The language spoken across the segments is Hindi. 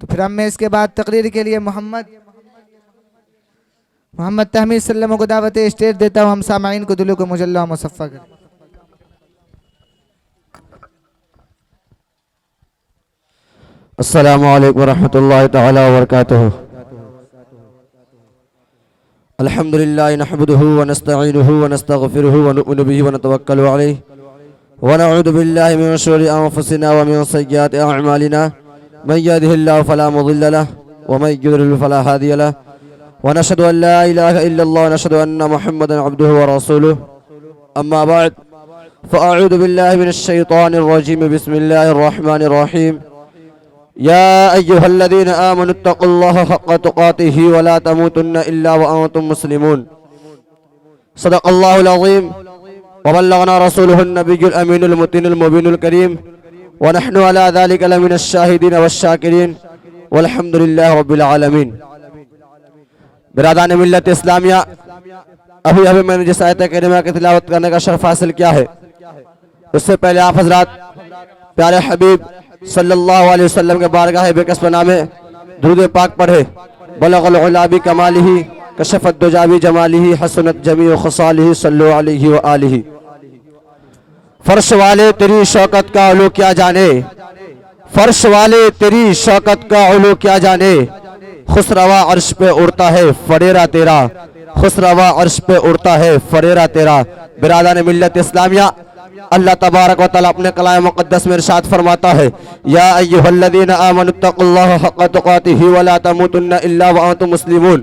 तो फिर हम में इसके बाद तकरीर के लिए मोहम्मद तहमीद सल्लम को दावत स्टेज देता हूँ। हम सामाइन को दिलों को मुजल्ला मुसफ़्फ़ा करें। अस्सलामु अलैकुम वरहमतुल्लाहि तआला वबरकातुहू। अल्हम्दुलिल्लाहि नहमदुहु व नस्तईनुहु व नस्तगफिरुहु व नु'मिनु बिही व नतवक्कलु अलैहि व नऊज़ु बिल्लाहि मिन शुरूरि अंफुसिना व मिन सय्यिआति अअमालिना मन यहदिहिल्लाहु फला मुदिल्ल लहु व मन युद्लिल फला हादिय लहु व नशहदु अन ला इलाहा इल्लल्लाह व नशहदु अन्न मुहम्मदन अब्दुहु व रसूलुहु। अम्मा बअद फ़अऊज़ु बिल्लाहि मिनश शैतानिर रजीम। बिस्मिल्लाहिर रहमानिर रहीम। या अय्युहल्लज़ीना आमनु इत्तक़ुल्लाहा हक़्क़ तुक़ातिही व ला तमूतुन्ना इल्ला व अंतुम मुस्लिमून। सदक़ल्लाहुल अज़ीम व बल्लगना रसूलुहुन नबियुल अमीनुल मुतीनुल मुबीनुल करीम व नहनु अला ज़ालिका लमिनश शाहिदीन वश्शाकिरीन वल्हम्दुलिल्लाहि रब्बिल आलमीन। बिरादान मिल्लत इस्लामिया, अभी मैंने जिस आयत करीमा की तिलावत करने का शर्फ हासिल किया है, उससे पहले आप हजरात प्यारे हबीब सल्लल्लाहु अलैहि वसल्लम के बारगाह बेकसबना में दुरूद पाक पढ़े। बलगल उला बि कमालिही कशफत दुजा बि जमालिही हसनत जमीउ खसालिही सल्लु अलैहि व आलिही। फर्श वाले तेरी शौकत का उलू क्या जाने, फर्श वाले तेरी शौकत का उलू क्या जाने। खुसरवा अर्श पे उड़ता है फरेरा तेरा, खुसरवा अर्श पे उड़ता है फरेरा तेरा। बिरादान मिल्लत इस्लामिया, अल्लाह तबारक व तआला अपने कलाम मुक़द्दस में इरशाद फरमाता है, या अय्युहल्लज़ीना आमनु इत्तक़ुल्लाहा हक़्क़ तुक़ातिही व ला तमूतुन्ना इल्ला व अंतुम मुस्लिमून।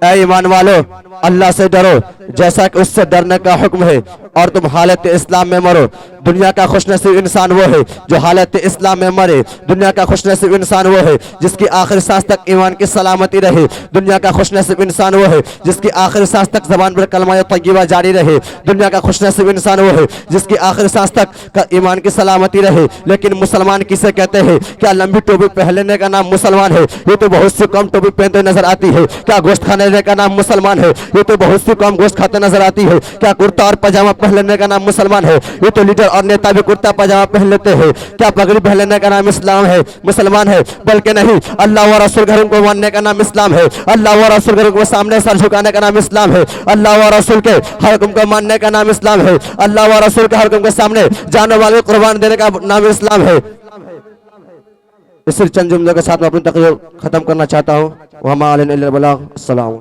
ऐ ईमान वालो, अल्लाह से डरो जैसा कि उससे डरने का हुक्म है, और तुम हालत इस्लाम में मरो। दुनिया का खुशनसीब इंसान वो है जो हालत इस्लाम में मरे। दुनिया का खुशनसीब इंसान वो है जिसकी आखिरी सांस तक ईमान की सलामती रहे। दुनिया का खुशनसीब इंसान वो है जिसकी आखिरी सांस तक जबान पर कलमा तय्यबा जारी रहे। दुनिया का खुशनसीब इंसान वो है जिसकी आखिरी सांस तक का ईमान की सलामती रहे। लेकिन मुसलमान किसे कहते हैं? क्या लंबी टोपी पहनने का नाम मुसलमान है? ये तो बहुत सी कम टोपी पहनते नजर आती है। क्या गोश्त खाने का नाम मुसलमान है? ये तो बहुत सी कम गोश्त खाते नजर आती है। क्या कुर्ता और पजामा पहनने का नाम मुसलमान है? ये तो लीडर और नेता भी कुर्ता पजामा पहन लेते हैं। क्या पगड़ी पहनने का नाम इस्लाम है, मुसलमान है? बल्कि नहीं, अल्लाह व रसूल के हुक्म को मानने का नाम इस्लाम है। अल्लाह व रसूल के हुक्म के सामने सर झुकाने का नाम इस्लाम है। अल्लाह व रसूल के हर हुक्म को मानने का नाम इस्लाम है। अल्लाह व रसूल के हर हुक्म के सामने जान वाले कुर्बान देने का नाम इस्लाम है। इस चंद जुमलों के साथ मैं अपनी तकरीर खत्म करना चाहता हूँ। वमा अलैना इल्लल बलाग। अस्सलाम।